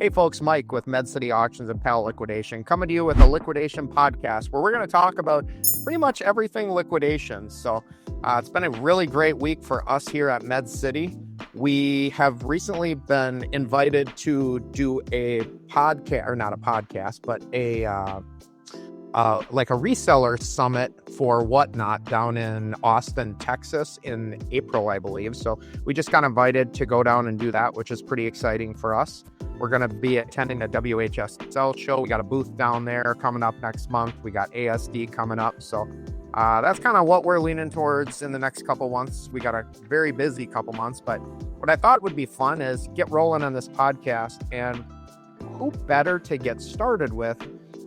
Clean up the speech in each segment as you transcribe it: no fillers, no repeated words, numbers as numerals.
Hey folks, Mike with Med City Auctions and Pallet Liquidation, coming to you with a liquidation podcast where we're going to talk about pretty much everything liquidation. So it's been a really great week for us here at Med City. We have recently been invited to do a podcast, or not a podcast, but like a reseller summit for Whatnot down in Austin, Texas in April, I believe. So we just got invited to go down and do that, which is pretty exciting for us. We're going to be attending the WHSL show. We got a booth down there coming up next month. We got ASD coming up. So that's kind of what we're leaning towards in the next couple months. We got a very busy couple months, but what I thought would be fun is get rolling on this podcast, and who better to get started with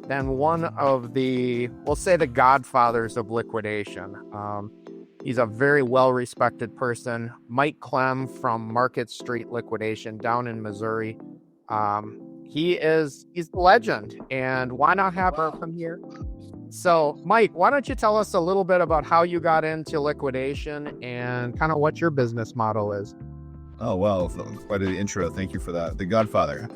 than one of the, we'll say, the godfathers of liquidation. He's a very well-respected person, Mike Klemm from Market Street Liquidation down in Missouri. He's a legend, and why not have him here? So, Mike, why don't you tell us a little bit about how you got into liquidation and kind of what your business model is? Oh, well, quite an intro. Thank you for that. The Godfather.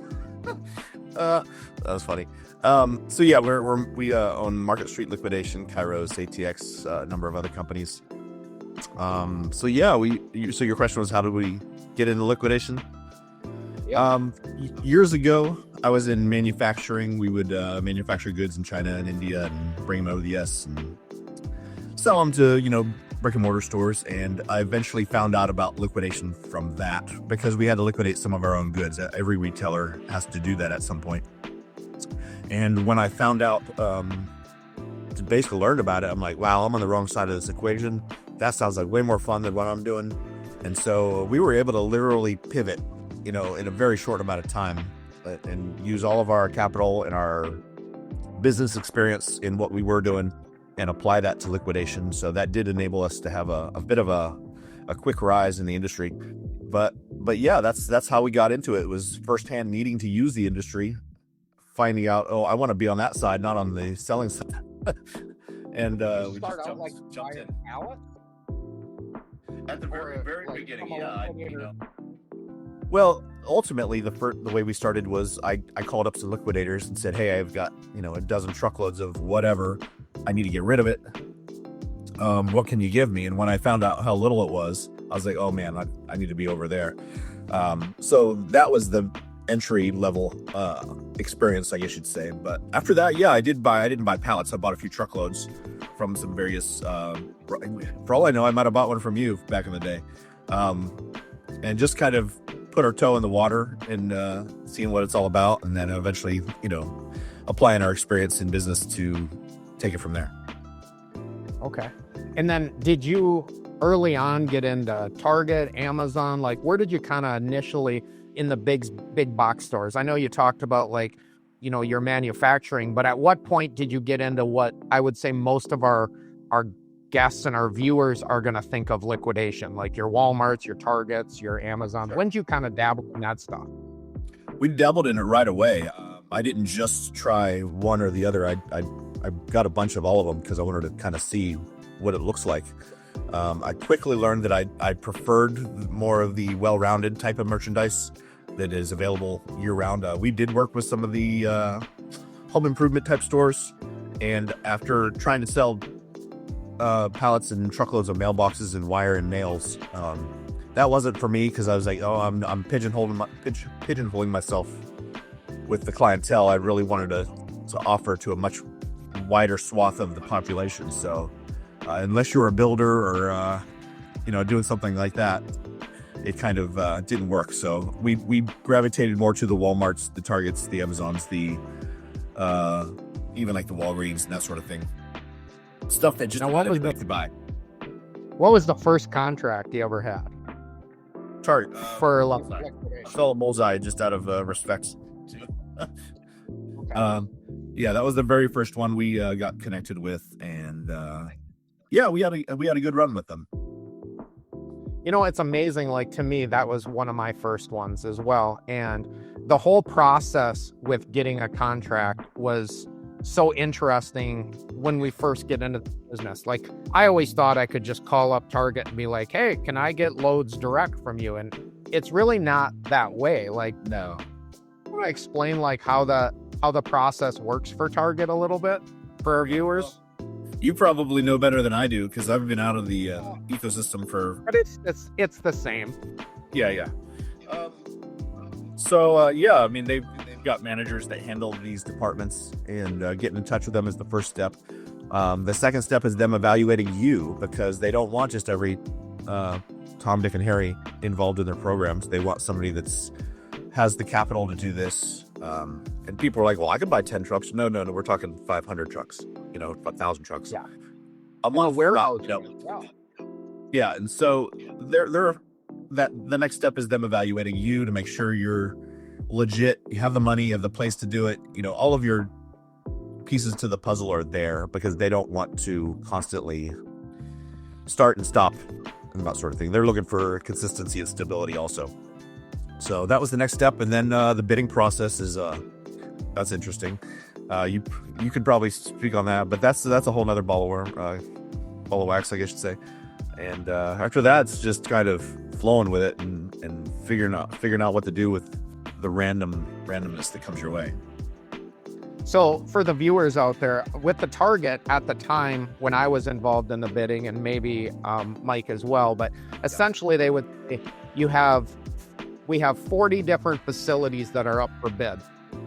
That was funny. So yeah, we own Market Street Liquidation, Kairos, ATX, a number of other companies. So yeah, so your question was, how did we get into liquidation? Yep. Years ago, I was in manufacturing. We would manufacture goods in China and India and bring them over to the US and sell them to, brick and mortar stores. And I eventually found out about liquidation from that because we had to liquidate some of our own goods. Every retailer has to do that at some point. And when I found out, basically learned about it, I'm like, wow, I'm on the wrong side of this equation. That sounds like way more fun than what I'm doing. And so we were able to literally pivot, in a very short amount of time and use all of our capital and our business experience in what we were doing and apply that to liquidation. So that did enable us to have a bit of a quick rise in the industry. But yeah, that's how we got into it. It was firsthand needing to use the industry, finding out, I want to be on that side, not on the selling side. And we just jumped in. At the very beginning, yeah. Well, ultimately, the way we started was I called up some liquidators and said, hey, I've got, a dozen truckloads of whatever. I need to get rid of it. What can you give me? And when I found out how little it was, I was like, oh man, I need to be over there. So that was the entry level experience, I guess you'd say. But after that, yeah, I didn't buy pallets. I bought a few truckloads from some various, for all I know, I might have bought one from you back in the day. And just kind of put our toe in the water and seeing what it's all about. And then eventually, applying our experience in business to take it from there. Okay. And then did you early on get into Target, Amazon? Like, where did you kind of initially in the big box stores? I know you talked about your manufacturing, but at what point did you get into what I would say most of our guests and our viewers are going to think of liquidation, like your Walmarts, your Targets, your Amazon? When did you kind of dabble in that stuff? We dabbled in it right away. I didn't just try one or the other. I got a bunch of all of them because I wanted to kind of see what it looks like. I quickly learned that I preferred more of the well-rounded type of merchandise that is available year-round. We did work with some of the home improvement type stores, and after trying to sell pallets and truckloads of mailboxes and wire and nails, that wasn't for me because I was like, I'm pigeonholing myself with the clientele. I really wanted to offer to a much wider swath of the population. So unless you're a builder or doing something like that, it kind of didn't work. So we gravitated more to the Walmarts, the Targets, the Amazons, the even like the Walgreens and that sort of thing. Stuff that just really meant to buy. What was the first contract you ever had? Target For sell a bullseye just out of respect. Okay. Yeah, that was the very first one we got connected with, and yeah, we had a good run with them. It's amazing. Like, to me, that was one of my first ones as well. And the whole process with getting a contract was so interesting when we first get into the business. Like, I always thought I could just call up Target and be like, hey, can I get loads direct from you? And it's really not that way. Like, No. to explain like how the process works for Target a little bit for our viewers? You probably know better than I do because I've been out of the ecosystem for. But it's the same. Yeah. So I mean they've got managers that handle these departments, and getting in touch with them is the first step. The second step is them evaluating you, because they don't want just every Tom, Dick, and Harry involved in their programs. They want somebody has the capital to do this. And people are like, well, I could buy 10 trucks. No, we're talking 500 trucks, 1,000 trucks. Yeah. A month. Warehouse. Yeah. And so the next step is them evaluating you to make sure you're legit. You have the money, you have the place to do it. All of your pieces to the puzzle are there, because they don't want to constantly start and stop and that sort of thing. They're looking for consistency and stability also. So that was the next step. And then the bidding process is that's interesting. You could probably speak on that, but that's a whole nother ball of wax, I guess you'd say. And after that, it's just kind of flowing with it and figuring out what to do with the randomness that comes your way. So for the viewers out there, with the Target at the time when I was involved in the bidding, and maybe Mike as well, but essentially they would say, we have 40 different facilities that are up for bid,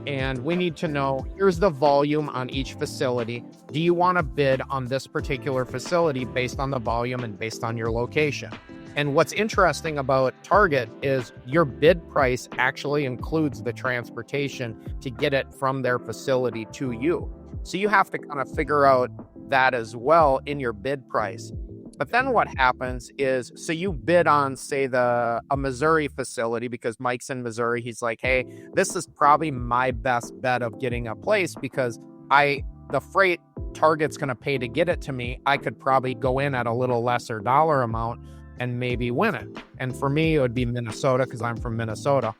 and we need to know, here's the volume on each facility. Do you want to bid on this particular facility based on the volume and based on your location? And what's interesting about Target is your bid price actually includes the transportation to get it from their facility to you. So you have to kind of figure out that as well in your bid price. But then what happens is, so you bid on, say, a Missouri facility, because Mike's in Missouri. He's like, hey, this is probably my best bet of getting a place, because the freight Target's going to pay to get it to me, I could probably go in at a little lesser dollar amount and maybe win it. And for me, it would be Minnesota, because I'm from Minnesota.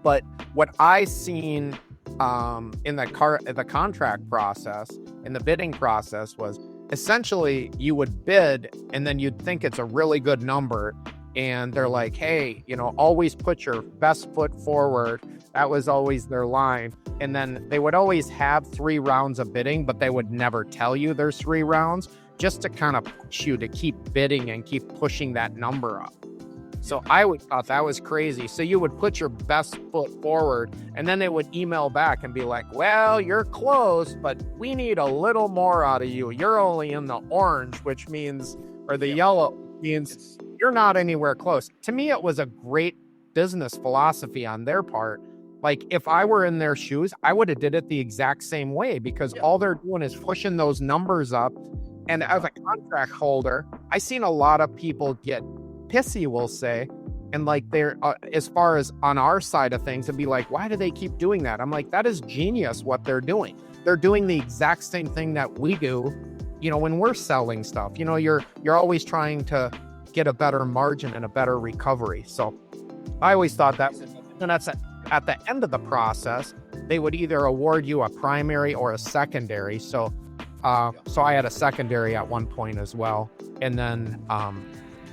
But what I seen in the contract process, in the bidding process, was essentially you would bid and then you'd think it's a really good number. And they're like, hey, always put your best foot forward. That was always their line. And then they would always have 3 rounds of bidding, but they would never tell you there's 3 rounds, just to kind of push you to keep bidding and keep pushing that number up. So I thought that was crazy. So you would put your best foot forward, and then they would email back and be like, well, you're close, but we need a little more out of you. You're only in the orange, which means, or the yellow means you're not anywhere close. To me, it was a great business philosophy on their part. Like, if I were in their shoes, I would have did it the exact same way, because all they're doing is pushing those numbers up. And as a contract holder, I've seen a lot of people get pissy, we'll say, and like they're as far as on our side of things, and be like, why do they keep doing that? I'm like, that is genius what they're doing. They're doing the exact same thing that we do, when we're selling stuff. You're always trying to get a better margin and a better recovery. So I always thought that, and that's at the end of the process, they would either award you a primary or a secondary. So I had a secondary at one point as well. And then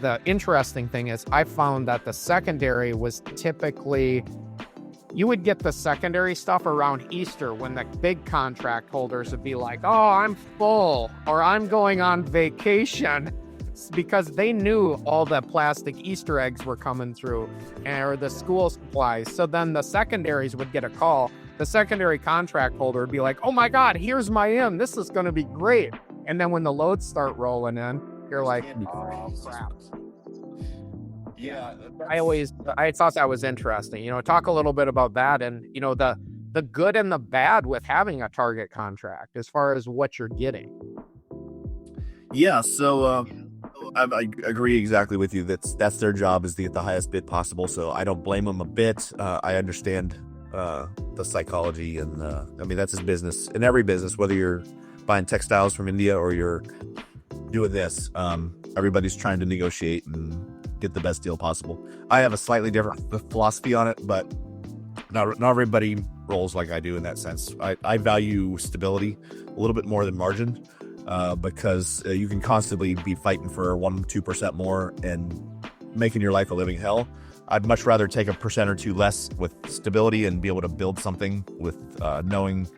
the interesting thing is, I found that the secondary was typically, you would get the secondary stuff around Easter, when the big contract holders would be like, oh, I'm full, or I'm going on vacation, because they knew all the plastic Easter eggs were coming through, or the school supplies. So then the secondaries would get a call. The secondary contract holder would be like, oh my God, here's my in. This is going to be great. And then when the loads start rolling in, you're like, oh crap. Yeah. I thought that was interesting. Talk a little bit about that, and, the good and the bad with having a Target contract as far as what you're getting. Yeah. So I agree exactly with you. That's their job, is to get the highest bid possible. So I don't blame them a bit. I understand the psychology, and that's his business. In every business, whether you're buying textiles from India or you're doing this, everybody's trying to negotiate and get the best deal possible. I have a slightly different philosophy on it, but not everybody rolls like I do in that sense. I value stability a little bit more than margin, because you can constantly be fighting for 1-2% more and making your life a living hell. I'd much rather take a percent or two less with stability and be able to build something with knowing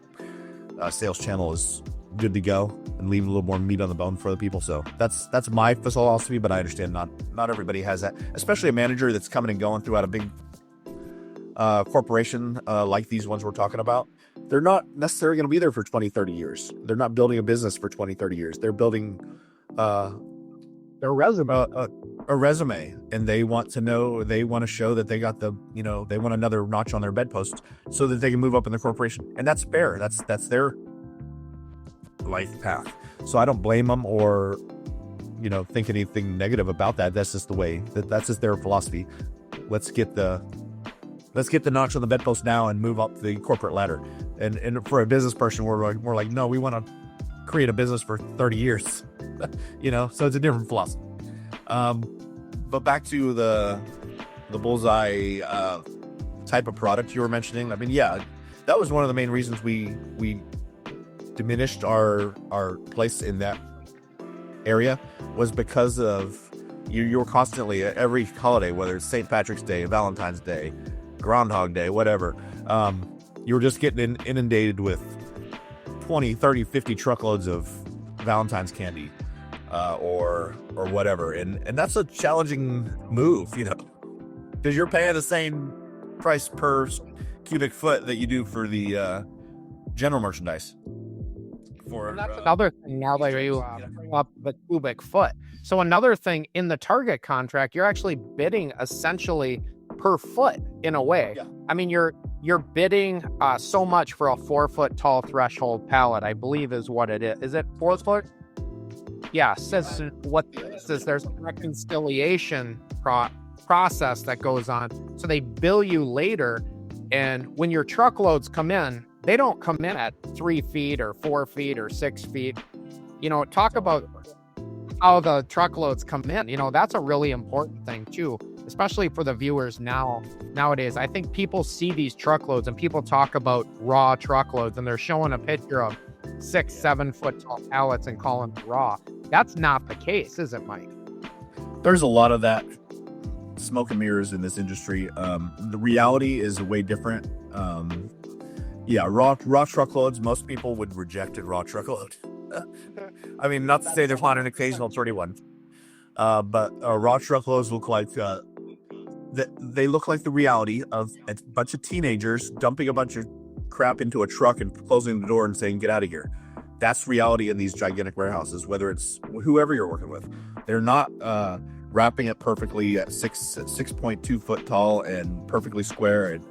sales channel is good to go and leave a little more meat on the bone for the people. So that's my philosophy, but I understand not everybody has that, especially a manager that's coming and going throughout a big corporation like these ones we're talking about. They're not necessarily going to be there for 20, 30 years. They're not building a business for 20, 30 years. They're building Their resume. a resume, and they want to show that they got they want another notch on their bedpost so that they can move up in the corporation. And that's fair. That's their life path. So I don't blame them or, think anything negative about that. That's just the way that's just their philosophy. Let's get the notch on the bedpost now and move up the corporate ladder. And for a business person, we're like, no, we want to create a business for 30 years, so it's a different philosophy. But back to the bullseye type of product you were mentioning. I mean, yeah, that was one of the main reasons we diminished our place in that area, was because of you were constantly at every holiday, whether it's St. Patrick's Day, Valentine's Day, Groundhog Day, whatever, you were just getting inundated with 20, 30, 50 truckloads of Valentine's candy, or whatever. And that's a challenging move, because you're paying the same price per cubic foot that you do for the general merchandise. And that's another thing now that you bring up the cubic foot. So another thing in the Target contract, you're actually bidding essentially per foot in a way. Yeah. I mean, you're bidding so much for a 4 foot tall threshold pallet, I believe is what it is. Is it 4 foot? Yeah, says what this is. There's a reconciliation process that goes on. So they bill you later, and when your truckloads come in, they don't come in at 3 feet or 4 feet or 6 feet. Talk about how the truckloads come in. That's a really important thing too, especially for the viewers nowadays. I think people see these truckloads and people talk about raw truckloads, and they're showing a picture of 6, 7 foot tall pallets and calling them raw. That's not the case, is it, Mike? There's a lot of that smoke and mirrors in this industry. The reality is way different. Raw truckloads, most people would reject a raw truckload. I mean, not to say there's not an occasional 31, but raw truckloads look like they look like the reality of a bunch of teenagers dumping a bunch of crap into a truck and closing the door and saying, "Get out of here." That's reality in these gigantic warehouses, whether it's whoever you're working with. They're not wrapping it perfectly at 6.2 foot tall and perfectly square, and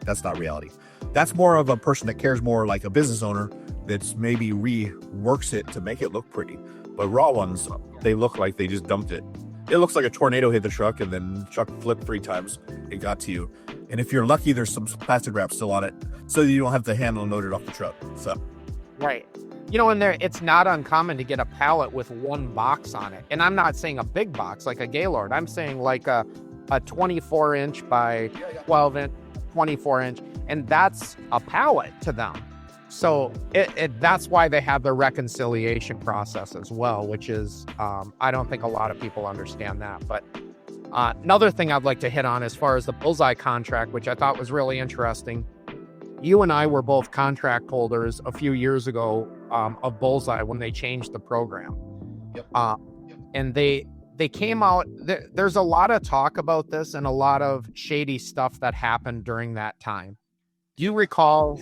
that's not reality. That's more of a person that cares more, like a business owner that's maybe reworks it to make it look pretty. But raw ones, they look like they just dumped it. It looks like a tornado hit the truck and then the truck flipped 3 times. It got to you. And if you're lucky, there's some plastic wrap still on it, so you don't have to hand unload it off the truck. So, right. And it's not uncommon to get a pallet with 1 box on it. And I'm not saying a big box like a Gaylord. I'm saying like a 24 inch by 12 inch, 24 inch. And that's a pallet to them. So that's why they have the reconciliation process as well, which is, I don't think a lot of people understand that. But another thing I'd like to hit on as far as the Bullseye contract, which I thought was really interesting. You and I were both contract holders a few years ago of Bullseye when they changed the program. Yep. And they came out, there's a lot of talk about this and a lot of shady stuff that happened during that time. Do you recall,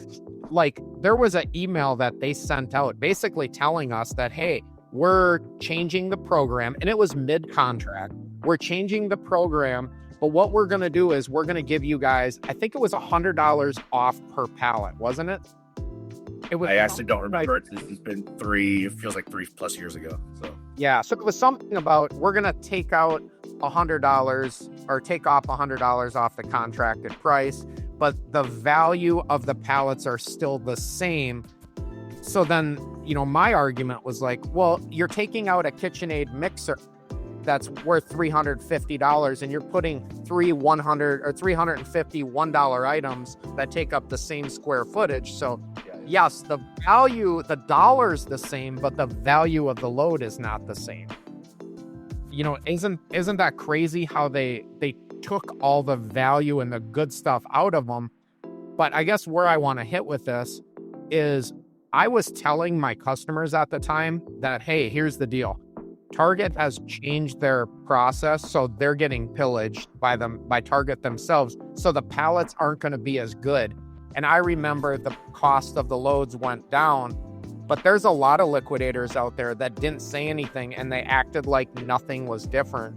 there was an email that they sent out basically telling us that, hey, we're changing the program, and it was mid-contract. We're changing the program, but what we're going to do is we're going to give you guys, I think it was $100 off per pallet, wasn't it? I actually don't remember. It's been it feels like 3+ years ago. So yeah, so it was something about we're going to take out $100 or take off $100 off the contracted price, but the value of the pallets are still the same. So then, my argument was like, well, you're taking out a KitchenAid mixer that's worth $350 and you're putting 3 $100 or $350 $1 items that take up the same square footage. So yes, the value, the dollar's the same, but the value of the load is not the same. Isn't that crazy how they took all the value and the good stuff out of them. But I guess where I want to hit with this is I was telling my customers at the time that, hey, here's the deal. Target has changed their process, so they're getting pillaged by Target themselves. So the pallets aren't going to be as good. And I remember the cost of the loads went down, but there's a lot of liquidators out there that didn't say anything and they acted like nothing was different.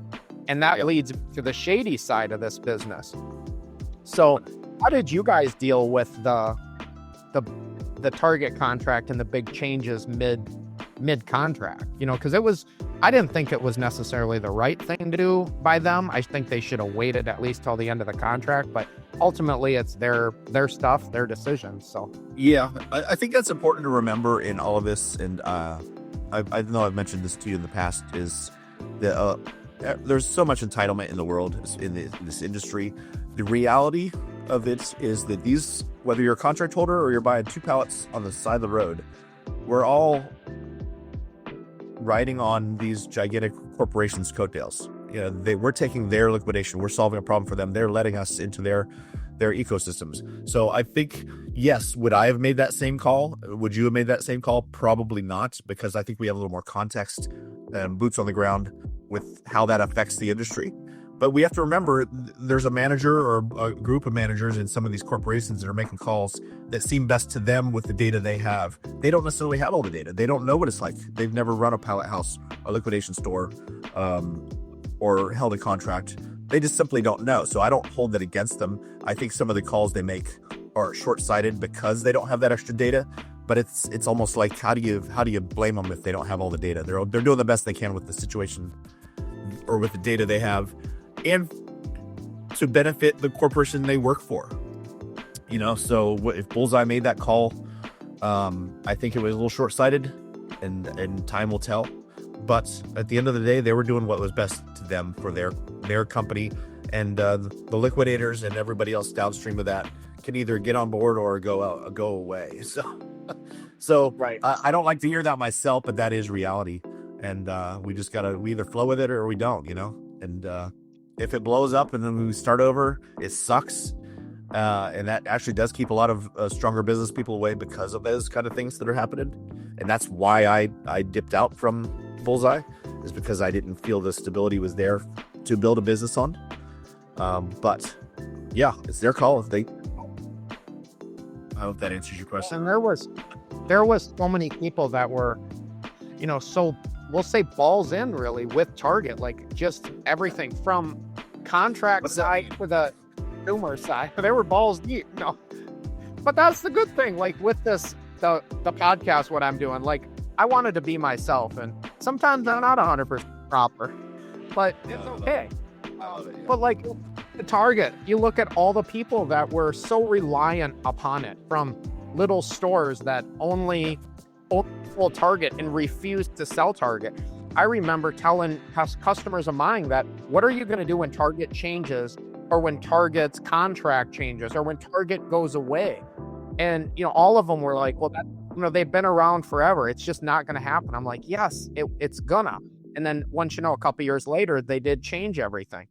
And that leads to the shady side of this business. So how did you guys deal with the Target contract and the big changes mid contract? Because I didn't think it was necessarily the right thing to do by them. I think they should have waited at least till the end of the contract, but ultimately it's their stuff, their decisions. So yeah, I think that's important to remember in all of this. And I know I've mentioned this to you in the past, is that there's so much entitlement in the world, in this industry. The reality of it is that whether you're a contract holder or you're buying 2 pallets on the side of the road, we're all riding on these gigantic corporations' coattails. We're taking their liquidation. We're solving a problem for them. They're letting us into their ecosystems. So I think, yes, would I have made that same call? Would you have made that same call? Probably not, because I think we have a little more context and boots on the ground with how that affects the industry. But we have to remember there's a manager or a group of managers in some of these corporations that are making calls that seem best to them with the data they have. They don't necessarily have all the data. They don't know what it's like. They've never run a pallet house, a liquidation store, or held a contract. They just simply don't know. So I don't hold that against them. I think some of the calls they make are short-sighted because they don't have that extra data. But it's almost like, how do you blame them if they don't have all the data? They're doing the best they can with the situation or with the data they have, and to benefit the corporation they work for. So if Bullseye made that call, I think it was a little short-sighted, and time will tell. But at the end of the day, they were doing what was best to them for their company, and the liquidators and everybody else downstream of that can either get on board or go away. So right. I don't like to hear that myself, but that is reality, and we either flow with it or we don't. And if it blows up and then we start over, it sucks. And that actually does keep a lot of stronger business people away because of those kind of things that are happening. And that's why I dipped out from Bullseye, is because I didn't feel the stability was there to build a business on. But yeah, it's their call. If they, I hope that answers your question. And there was so many people that were, so we'll say balls in really with Target, like just everything from contract side to the consumer side. They were balls deep. No, but that's the good thing. Like with this, the podcast, what I'm doing, like I wanted to be myself, and sometimes I'm not 100% proper, but it's okay. But like the Target, you look at all the people that were so reliant upon it, from little stores that only full Target and refused to sell Target. I remember telling customers of mine that, what are you going to do when Target changes, or when Target's contract changes, or when Target goes away? And, all of them were like, well, they've been around forever. It's just not going to happen. I'm like, yes, it's gonna. And then once a couple years later, they did change everything.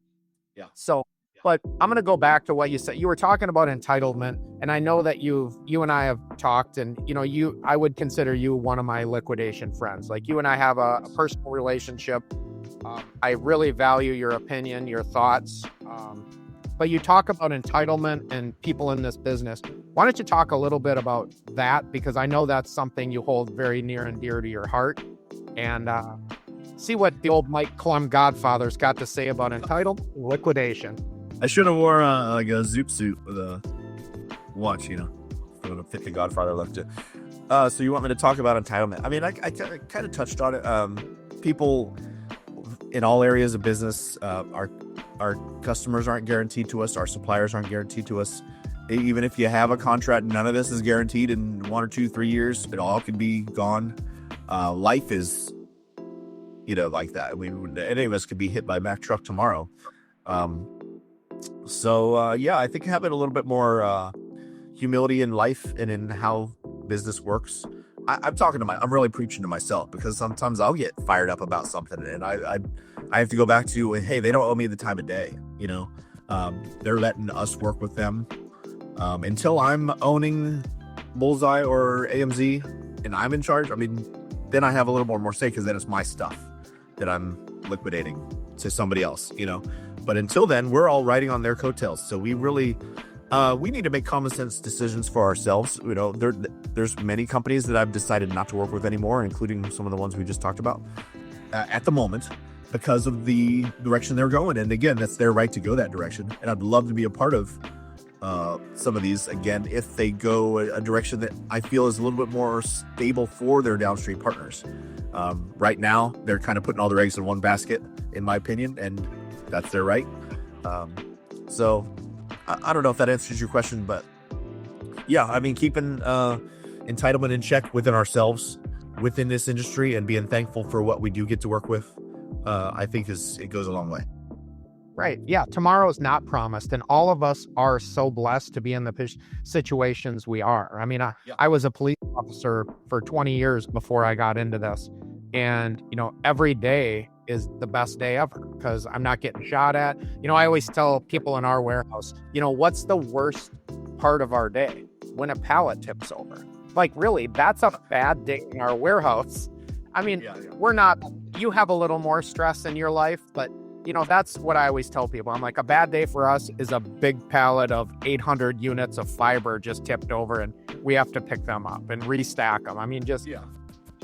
Yeah. So, but I'm going to go back to what you said. You were talking about entitlement, and I know that you and I have talked, and I would consider you one of my liquidation friends. Like, you and I have a personal relationship. I really value your opinion, your thoughts. But you talk about entitlement and people in this business. Why don't you talk a little bit about that? Because I know that's something you hold very near and dear to your heart. And see what the old Mike Klemm Godfather's got to say about entitlement and liquidation. I should have wore like a zoop suit with a watch, For the 50 Godfather left it. So you want me to talk about entitlement? I mean, I kind of touched on it. People in all areas of business, our customers aren't guaranteed to us. Our suppliers aren't guaranteed to us. Even if you have a contract, none of this is guaranteed in 1 or 2, 3 years. It all could be gone. Life is, like that. I mean, any of us could be hit by a Mack truck tomorrow. Yeah, I think having a little bit more humility in life and in how business works. I'm really preaching to myself, because sometimes I'll get fired up about something, and I have to go back to, hey, they don't owe me the time of day. They're letting us work with them. Until I'm owning Bullseye or AMZ and I'm in charge, I mean, then I have a little more say, because then it's my stuff that I'm liquidating to somebody else, you know. But until then, we're all riding on their coattails. So we really, we need to make common sense decisions for ourselves. You know, there's many companies that I've decided not to work with anymore, including some of the ones we just talked about at the moment, because of the direction they're going. And again, that's their right to go that direction. And I'd love to be a part of some of these, again, if they go a direction that I feel is a little bit more stable for their downstream partners. Right now, they're kind of putting all their eggs in one basket, in my opinion, and that's their right. So I don't know if that answers your question, but yeah, I mean, keeping entitlement in check within ourselves, within this industry, and being thankful for what we do get to work with, I think it goes a long way. Right. Yeah. Tomorrow's not promised. And all of us are so blessed to be in the situations we are. I mean, I was a police officer for 20 years before I got into this. And, you know, every day is the best day ever because I'm not getting shot at. You know, I always tell people in our warehouse, you know, what's the worst part of our day? When a pallet tips over. Like, really, that's a bad day in our warehouse. I mean, we're not, you have a little more stress in your life, but you know, that's what I always tell people. I'm like, a bad day for us is a big pallet of 800 units of fiber just tipped over and we have to pick them up and restack them. I mean, just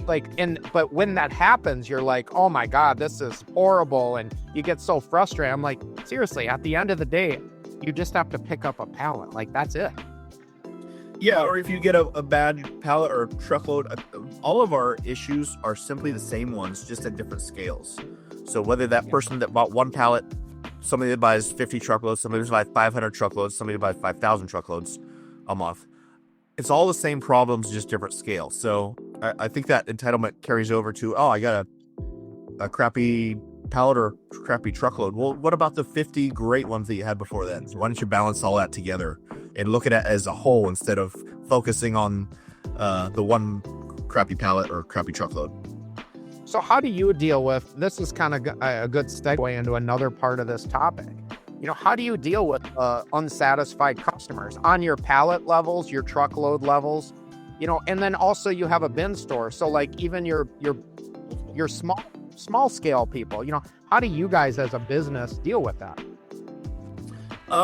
like, but when that happens, you're like, oh my God, this is horrible. And you get so frustrated. I'm like, seriously, at the end of the day, you just have to pick up a pallet. Like, that's it. Yeah, or if you get a bad pallet or truckload, all of our issues are simply the same ones, just at different scales. So whether that person that bought one pallet, somebody that buys 50 truckloads, somebody that buys 500 truckloads, somebody that buys 5,000 truckloads a month, it's all the same problems, just different scale. So I think that entitlement carries over to, oh, I got a crappy pallet or crappy truckload. Well, what about the 50 great ones that you had before then? So why don't you balance all that together and look at it as a whole instead of focusing on the one crappy pallet or crappy truckload? So how do you deal with, this is kind of a good segue into another part of this topic. You know, how do you deal with unsatisfied customers on your pallet levels, your truckload levels, you know, and then also you have a bin store. So like even your small scale people, you know, how do you guys as a business deal with that?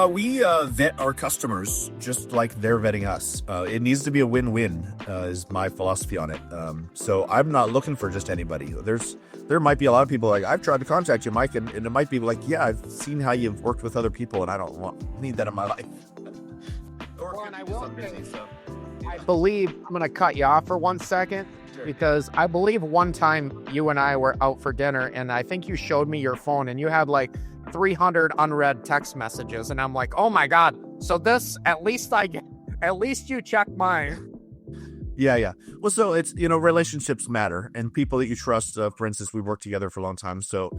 We vet our customers just like they're vetting us. It needs to be a win-win, is my philosophy on it. So I'm not looking for just anybody. There might be a lot of people like, I've tried to contact you, Mike, and it might be like, yeah, I've seen how you've worked with other people, and I don't need that in my life. Well, and I will say, I believe, I'm going to cut you off for 1 second, because I believe one time you and I were out for dinner, and I think you showed me your phone, and you had like 300 unread text messages, and I'm like, oh my God, so this, at least you check mine. Yeah. Well, so it's, you know, relationships matter, and people that you trust. For instance, we've worked together for a long time, so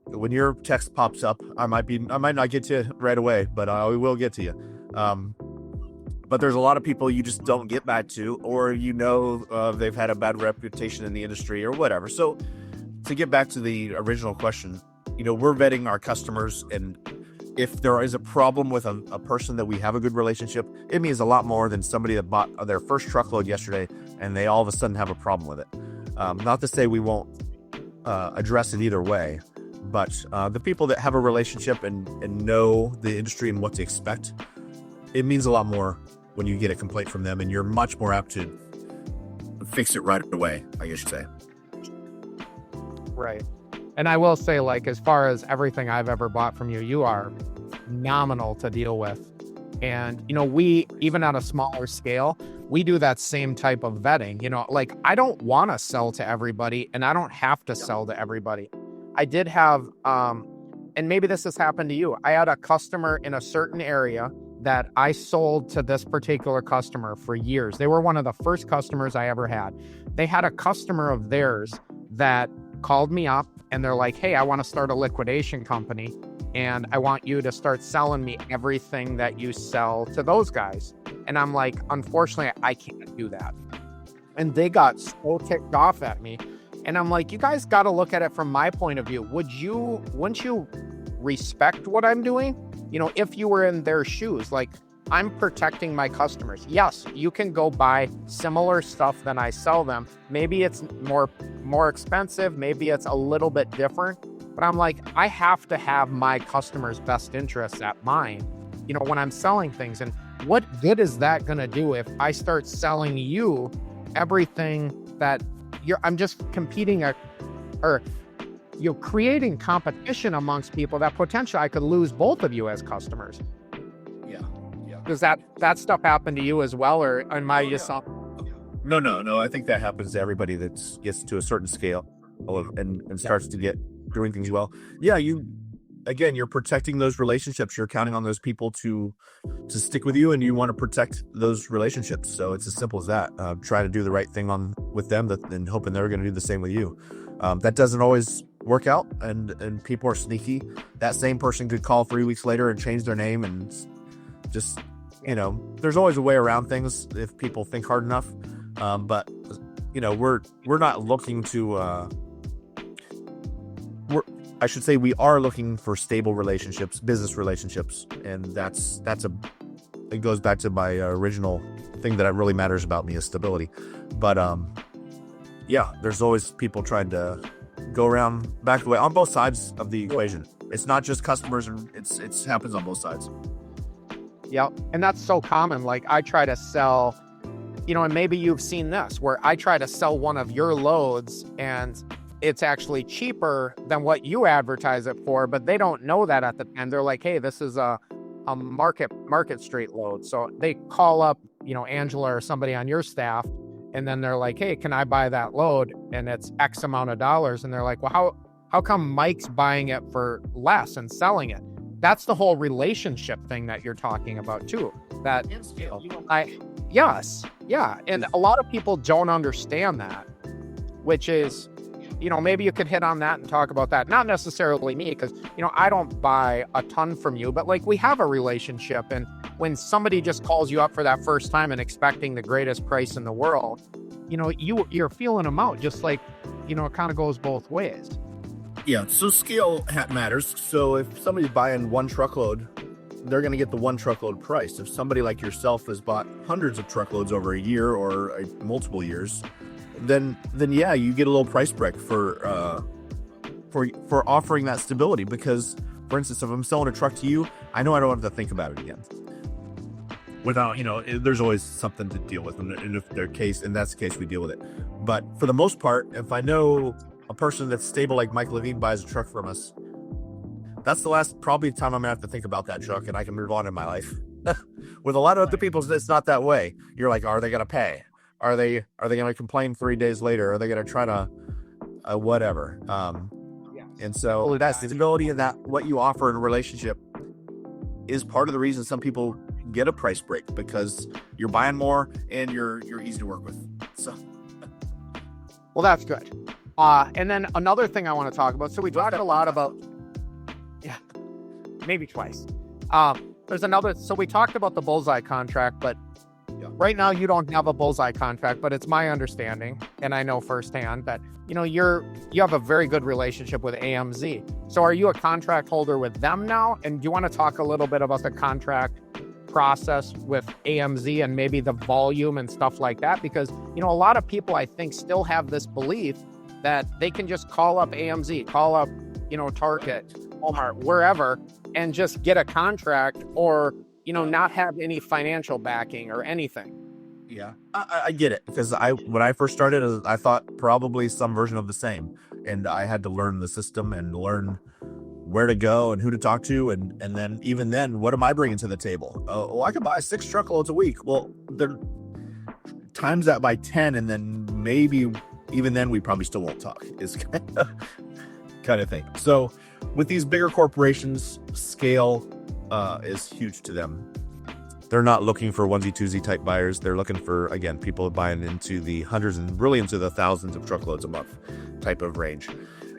when your text pops up, I might not get to you right away, but I will get to you. But there's a lot of people you just don't get back to, or you know, they've had a bad reputation in the industry or whatever. So to get back to the original question, you know, we're vetting our customers, and if there is a problem with a person that we have a good relationship, it means a lot more than somebody that bought their first truckload yesterday and they all of a sudden have a problem with it. Not to say we won't address it either way, but the people that have a relationship and know the industry and what to expect, it means a lot more when you get a complaint from them, and you're much more apt to fix it right away, I guess you'd say. Right. And I will say, like, as far as everything I've ever bought from you, you are phenomenal to deal with. And, you know, we, even on a smaller scale, we do that same type of vetting. You know, like, I don't want to sell to everybody, and I don't have to sell to everybody. I did have, and maybe this has happened to you. I had a customer in a certain area that I sold to this particular customer for years. They were one of the first customers I ever had. They had a customer of theirs that called me up, and they're like, hey, I want to start a liquidation company, and I want you to start selling me everything that you sell to those guys. And I'm like, unfortunately, I can't do that. And they got so ticked off at me. And I'm like, you guys got to look at it from my point of view. Wouldn't you respect what I'm doing? if you were in their shoes, like, I'm protecting my customers. Yes, you can go buy similar stuff than I sell them. Maybe it's more expensive, maybe it's a little bit different, but I'm like, I have to have my customers' best interests at mind, when I'm selling things. And what good is that going to do if I start selling you everything that I'm just competing or creating competition amongst people that potentially I could lose both of you as customers. Does that stuff happen to you as well, or am I just? No. I think that happens to everybody that gets to a certain scale and starts to get doing things well. Yeah, you're protecting those relationships. You're counting on those people to stick with you, and you want to protect those relationships. So it's as simple as that. Try to do the right thing with them, and hoping they're going to do the same with you. That doesn't always work out, and people are sneaky. That same person could call 3 weeks later and change their name, and just there's always a way around things if people think hard enough. But we're not looking to. I should say we are looking for stable relationships, business relationships, and it goes back to my original thing that really matters about me is stability. But there's always people trying to go around back the way on both sides of the equation. It's not just customers, and it happens on both sides. Yeah, and that's so common. Like, I try to sell, and maybe you've seen this, where I try to sell one of your loads and it's actually cheaper than what you advertise it for, but they don't know that at the time. They're like, hey, this is a market street load. So they call up, Angela or somebody on your staff, and then they're like, hey, can I buy that load? And it's X amount of dollars. And they're like, well, how come Mike's buying it for less and selling it? That's the whole relationship thing that you're talking about too. That yes. Yeah. And a lot of people don't understand that, which is, maybe you could hit on that and talk about that. Not necessarily me, because, I don't buy a ton from you, but like, we have a relationship. And when somebody just calls you up for that first time and expecting the greatest price in the world, you're feeling them out, just like, it kind of goes both ways. Yeah, so scale matters. So if somebody's buying one truckload, they're going to get the one truckload price. If somebody like yourself has bought hundreds of truckloads over a year or multiple years, then yeah, you get a little price break for offering that stability. Because, for instance, if I'm selling a truck to you, I know I don't have to think about it again. Without, there's always something to deal with, and if that's the case, we deal with it. But for the most part, if I know a person that's stable like Mike Levine buys a truck from us, that's the last probably time I'm gonna have to think about that truck, and I can move on in my life. With a lot of other people, it's not that way. You're like, are they gonna pay? Are they gonna complain 3 days later? Are they gonna try to whatever? And so that stability and that what you offer in a relationship is part of the reason some people get a price break, because you're buying more and you're easy to work with. So, well, that's good. And then another thing I want to talk about. So we talked a lot about, maybe twice. So we talked about the bullseye contract, but right now you don't have a bullseye contract, but it's my understanding, and I know firsthand that, you have a very good relationship with AMZ. So are you a contract holder with them now? And do you want to talk a little bit about the contract process with AMZ and maybe the volume and stuff like that? Because, a lot of people, I think, still have this belief that they can just call up AMZ, call up, Target, Walmart, wherever, and just get a contract, or, not have any financial backing or anything. Yeah, I get it, because when I first started, I thought probably some version of the same, and I had to learn the system and learn where to go and who to talk to, and then even then, what am I bringing to the table? I could buy 6 truckloads a week. Well, they're times that by 10, and then maybe even then we probably still won't talk. Is kind of thing. So with these bigger corporations, scale is huge to them. They're not looking for onesie twosie type buyers. They're looking for, again, people buying into the hundreds and really into the thousands of truckloads a month type of range.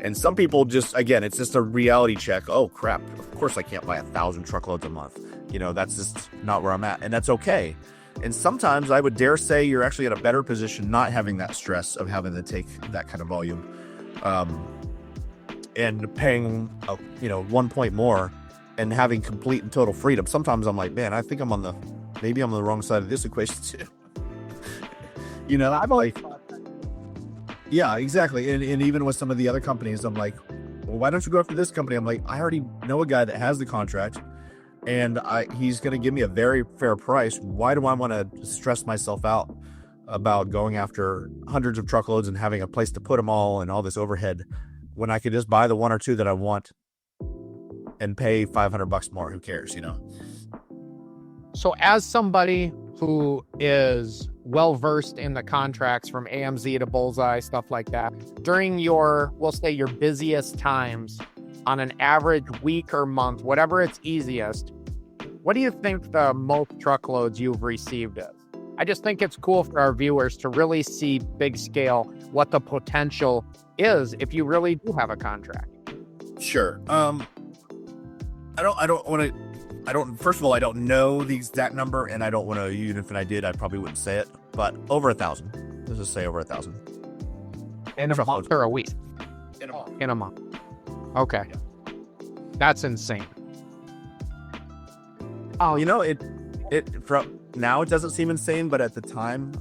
And some people just, again, it's just a reality check. Oh crap, of course I can't buy 1,000 truckloads a month. That's just not where I'm at, and that's okay. And sometimes I would dare say you're actually in a better position not having that stress of having to take that kind of volume, and paying 1 point more and having complete and total freedom. Sometimes I'm like, man, I think maybe I'm on the wrong side of this equation too. I'm like, yeah, exactly. And even with some of the other companies, I'm like, well, why don't you go after this company? I'm like, I already know a guy that has the contract, and he's going to give me a very fair price. Why do I want to stress myself out about going after hundreds of truckloads and having a place to put them all and all this overhead when I could just buy the one or two that I want and pay $500 more? Who cares, So as somebody who is well-versed in the contracts from AMZ to Bullseye, stuff like that, during we'll say your busiest times on an average week or month, whatever it's easiest, what do you think the most truckloads you've received is? I just think it's cool for our viewers to really see big scale what the potential is if you really do have a contract. Sure. First of all, I don't know the exact number, and I don't want to, even if I did, I probably wouldn't say it, but over 1,000. Let's just say over 1,000. In a month or a week? In a month. Okay. Yeah. That's insane. Oh, from now it doesn't seem insane, but at the time,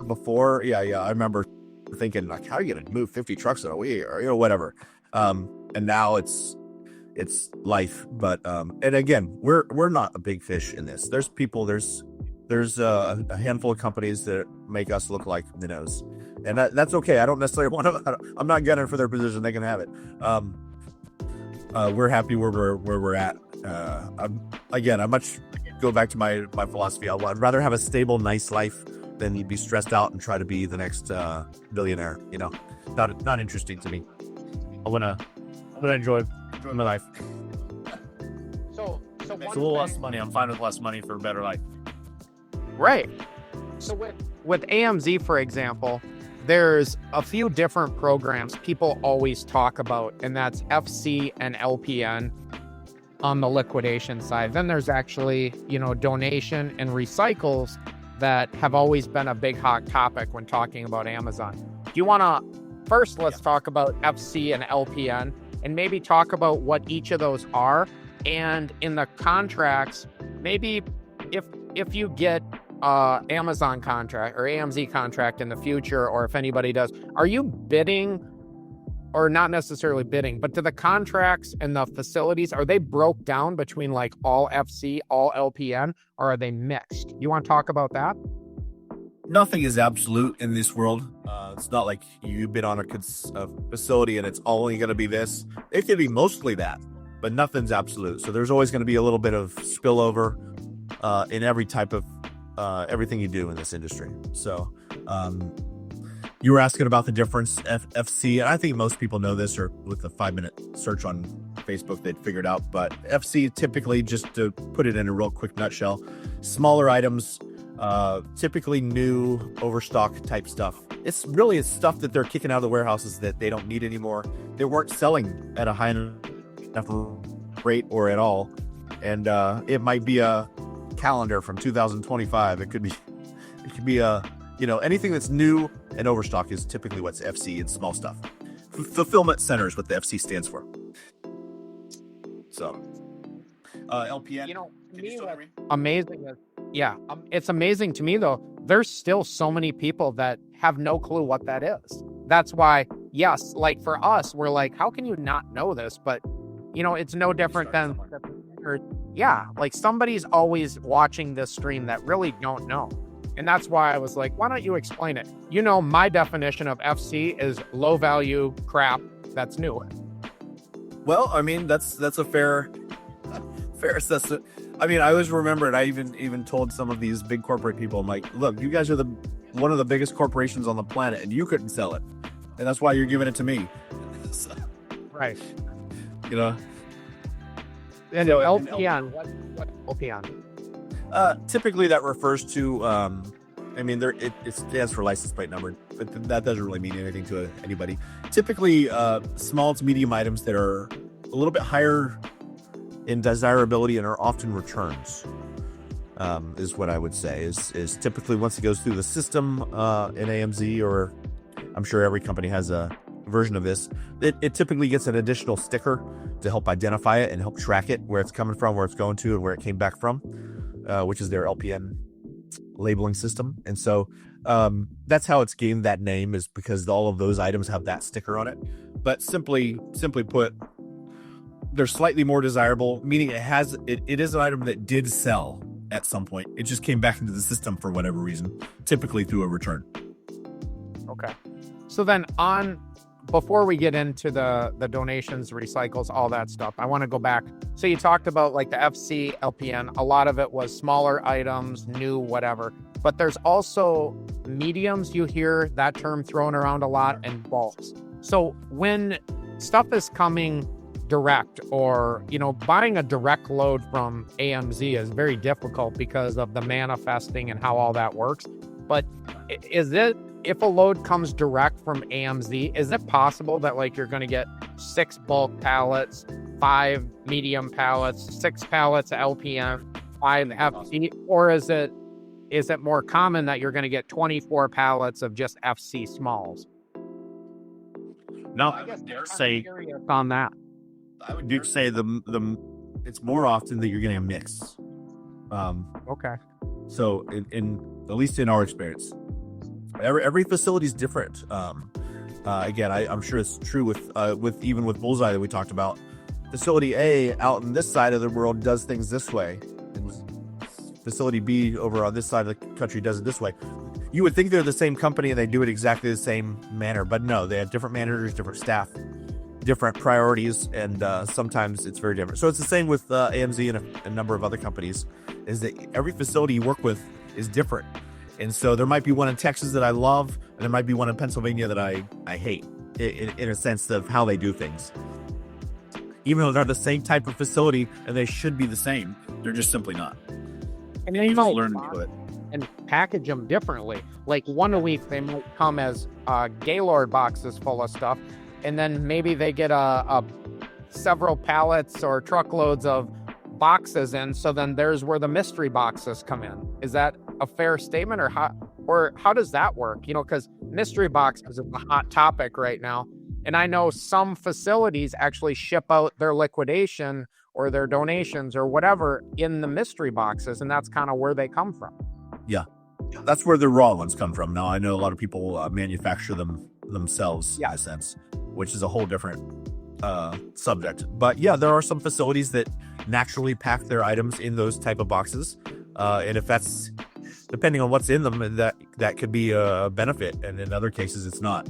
before, I remember thinking, like, how are you going to move 50 trucks in a week or, whatever. And now it's life. But, and again, we're not a big fish in this. There's a handful of companies that make us look like minnows, and that's okay. I don't necessarily I'm not gunning for their position. They can have it. We're happy where we're at. I much go back to my philosophy. I'd rather have a stable, nice life than be stressed out and try to be the next billionaire. Not interesting to me. I wanna enjoy my life. So it's a little less money. I'm fine with less money for a better life. Right. So with AMZ, for example, there's a few different programs people always talk about, and that's FC and LPN on the liquidation side. Then there's actually, donation and recycles that have always been a big hot topic when talking about Amazon. Do you want to first, let's talk about FC and LPN and maybe talk about what each of those are, and in the contracts, maybe if you get Amazon contract or AMZ contract in the future, or if anybody does, are you bidding, or not necessarily bidding, but do the contracts and the facilities, are they broke down between like all FC, all LPN, or are they mixed? You want to talk about that? Nothing is absolute in this world. It's not like you bid on a facility and it's only going to be this. It could be mostly that, but nothing's absolute. So there's always going to be a little bit of spillover in every type of everything you do in this industry. So you were asking about the difference, FC, and I think most people know this, or with a 5-minute search on Facebook, they'd figure it out. But FC, typically, just to put it in a real quick nutshell, smaller items, typically new overstock type stuff. It's stuff that they're kicking out of the warehouses that they don't need anymore. They weren't selling at a high enough rate or at all. And it might be a calendar from 2025. It could be a, anything that's new and overstock is typically what's FC and small stuff. Fulfillment center is what the FC stands for. So, LPN. Amazing. Yeah, it's amazing to me though. There's still so many people that have no clue what that is. That's why, yes, like for us, we're like, how can you not know this? But it's no different than, like somebody's always watching this stream that really don't know. And that's why I was like, why don't you explain it? My definition of FC is low value crap that's new. Well, I mean, that's a fair assessment. I mean, I always remember it. I even told some of these big corporate people, I'm like, look, you guys are one of the biggest corporations on the planet, and you couldn't sell it, and that's why you're giving it to me. So, right. And LPN, what LPN? Typically that refers to, it stands for license plate number, but that doesn't really mean anything to anybody. Typically, small to medium items that are a little bit higher in desirability and are often returns, is what I would say. Is typically once it goes through the system in AMZ, or I'm sure every company has a version of this, it typically gets an additional sticker to help identify it and help track it, where it's coming from, where it's going to, and where it came back from, which is their LPN labeling system. And so that's how it's gained that name, is because all of those items have that sticker on it. But simply put, they're slightly more desirable, meaning it is an item that did sell at some point. It just came back into the system for whatever reason, typically through a return. Okay. So then before we get into the donations, recycles, all that stuff, I want to go back. So you talked about like the FC, LPN, a lot of it was smaller items, new, whatever. But there's also mediums, you hear that term thrown around a lot, and bulks. So when stuff is coming direct, or, buying a direct load from AMZ is very difficult because of the manifesting and how all that works. But if a load comes direct from AMZ, is it possible that like you're going to get 6 bulk pallets, 5 medium pallets, 6 pallets LPN, 5 FC, or is it more common that you're going to get 24 pallets of just FC smalls? No, I guess dare say on that. I would dare say it's more often that you're getting a mix. Okay. So in at least in our experience, every facility is different. Again, I'm sure it's true with even with Bullseye that we talked about. Facility A out in this side of the world does things this way, and Facility B over on this side of the country does it this way. You would think they're the same company and they do it exactly the same manner, but no, they have different managers, different staff, different priorities, and sometimes it's very different. So it's the same with AMZ and a number of other companies, is that every facility you work with is different. And so there might be one in Texas that I love, and there might be one in Pennsylvania that I hate, in a sense of how they do things. Even though they're the same type of facility and they should be the same, they're just simply not. And then You just learn to do it. and package them differently. Like one a week, they might come as Gaylord boxes full of stuff, and then maybe they get a several pallets or truckloads of boxes in. So then there's where the mystery boxes come in. Is that a fair statement, or how does that work? Because mystery boxes are a hot topic right now, and I know some facilities actually ship out their liquidation or their donations or whatever in the mystery boxes, and that's kind of where they come from. Yeah, that's where the raw ones come from. Now, I know a lot of people manufacture them themselves, in a sense, which is a whole different subject. But yeah, there are some facilities that naturally pack their items in those type of boxes, and if that's depending on what's in them, that could be a benefit, and in other cases it's not.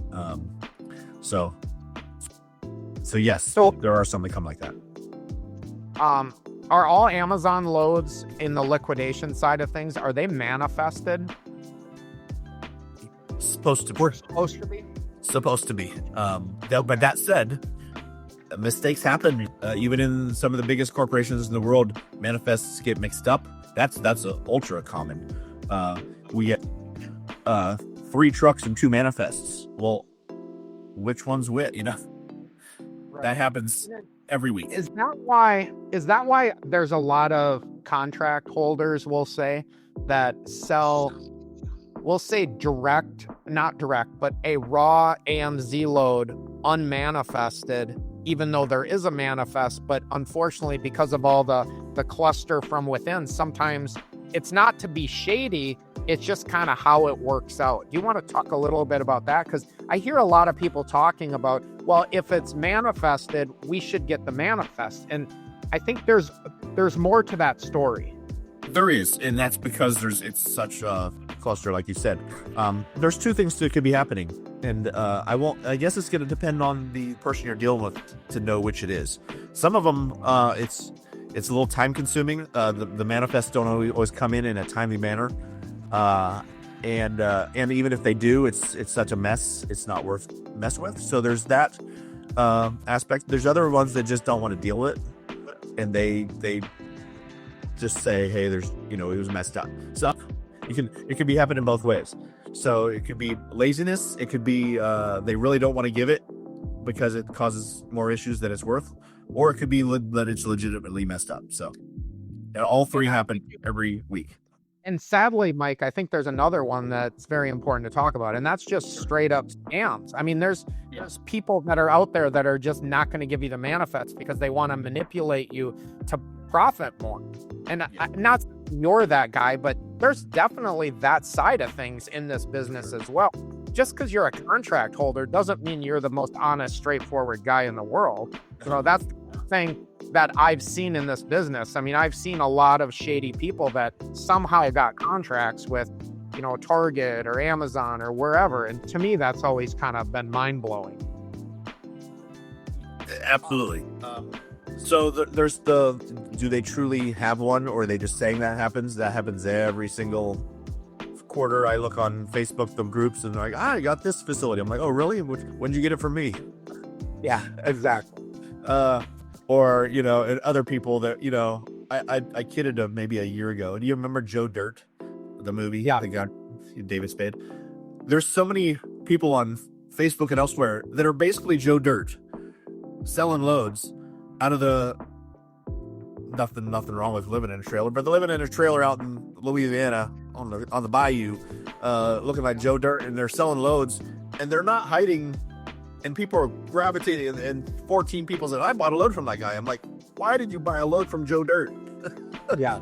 So yes, there are some that come like that. Are all Amazon loads in the liquidation side of things, are they manifested? Supposed to be. Supposed to be. But that said, mistakes happen. Even in some of the biggest corporations in the world, manifests get mixed up. That's ultra common. We get 3 trucks and 2 manifests. Well, which one's which? Right. That happens every week. Is that why there's a lot of contract holders, we'll say, that sell, we'll say not direct, but a raw AMZ load unmanifested, even though there is a manifest, but unfortunately, because of all the cluster from within, sometimes it's not to be shady, it's just kind of how it works out. Do you want to talk a little bit about that? Because I hear a lot of people talking about, well, if it's manifested, we should get the manifest. And I think there's more to that story. There is, and that's because it's such a cluster, like you said. There's 2 things that could be happening, and I guess it's going to depend on the person you're dealing with to know which it is. Some of them, it's a little time consuming. The manifests don't always come in a timely manner, and even if they do, it's such a mess, it's not worth messing with. So there's that aspect. There's other ones that just don't want to deal with it, and they just say, hey, it was messed up. So it could be happening both ways. So it could be laziness. It could be they really don't want to give it because it causes more issues than it's worth, or it could be that it's legitimately messed up. So all 3 happen every week. And sadly, Mike, I think there's another one that's very important to talk about, and that's just straight up scams. I mean, there's people that are out there that are just not going to give you the manifests because they want to manipulate you to profit more. And not you're that guy, but there's definitely that side of things in this business as well. Just because you're a contract holder doesn't mean you're the most honest, straightforward guy in the world. So that's the thing that I've seen in this business. I mean, I've seen a lot of shady people that somehow got contracts with, Target or Amazon or wherever. And to me, that's always kind of been mind-blowing. Absolutely. So there's do they truly have one, or are they just saying that happens? That happens every single quarter. I look on Facebook, the groups, and they're like, I got this facility. I'm like, oh, really? When'd you get it from me? Yeah, exactly. Or, and other people that, I kidded him maybe a year ago. Do you remember Joe Dirt, the movie? Yeah. The guy, David Spade. There's so many people on Facebook and elsewhere that are basically Joe Dirt selling loads out of the nothing wrong with living in a trailer, but they're living in a trailer out in Louisiana on the bayou, looking like Joe Dirt, and they're selling loads, and they're not hiding. And people are gravitating, and 14 people said, I bought a load from that guy. I'm like, why did you buy a load from Joe Dirt? Yeah.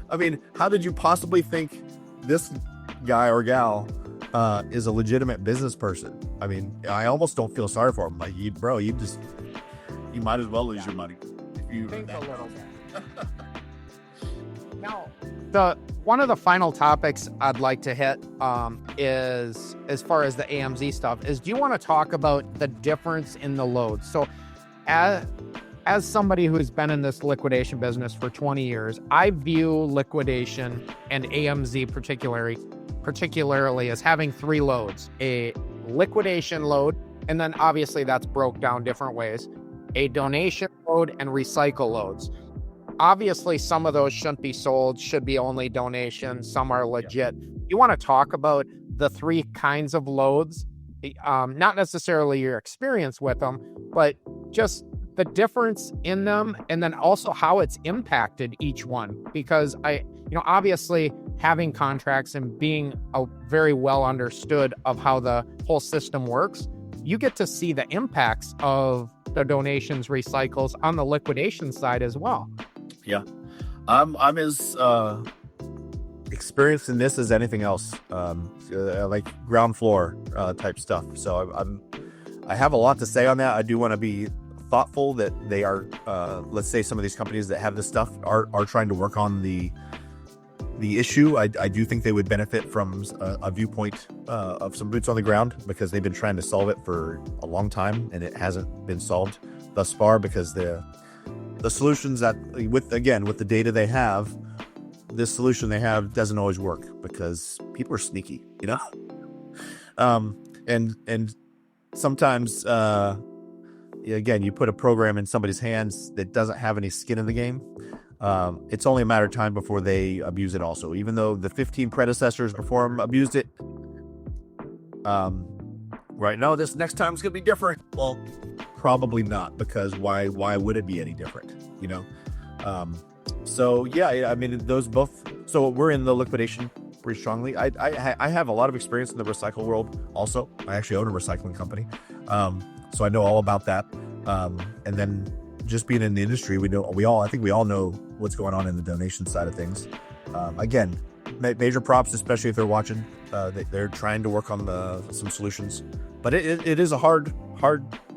I mean, how did you possibly think this guy or gal is a legitimate business person? I mean, I almost don't feel sorry for him. Like, you might as well lose your money. If you think a little bit. Now, one of the final topics I'd like to hit is, as far as the AMZ stuff, is do you want to talk about the difference in the loads? So as somebody who's been in this liquidation business for 20 years, I view liquidation and AMZ particularly as having three loads: a liquidation load, and then obviously that's broke down different ways, a donation load, and recycle loads. Obviously, some of those shouldn't be sold, should be only donations. Some are legit. You want to talk about the three kinds of loads, not necessarily your experience with them, but just the difference in them, and then also how it's impacted each one. Because obviously having contracts and being very well understood of how the whole system works, you get to see the impacts of the donations, recycles on the liquidation side as well. Yeah. I'm as experienced in this as anything else, like ground floor type stuff. So I have a lot to say on that. I do want to be thoughtful that they are, let's say some of these companies that have this stuff are trying to work on the issue. I do think they would benefit from a viewpoint of some boots on the ground, because they've been trying to solve it for a long time and it hasn't been solved thus far, because the solutions that with the data they have, this solution they have doesn't always work because people are sneaky, and sometimes again, you put a program in somebody's hands that doesn't have any skin in the game. It's only a matter of time before they abuse it also, even though the 15 predecessors before them abused it. Right now, this next time is going to be different. Well, probably not, because why would it be any different? So yeah, I mean, those both. So we're in the liquidation pretty strongly. I have a lot of experience in the recycle world also. I actually own a recycling company. So I know all about that. And then just being in the industry, I think we all know what's going on in the donation side of things. Again, major props, especially if they're watching. They're trying to work on some solutions, but it is a hard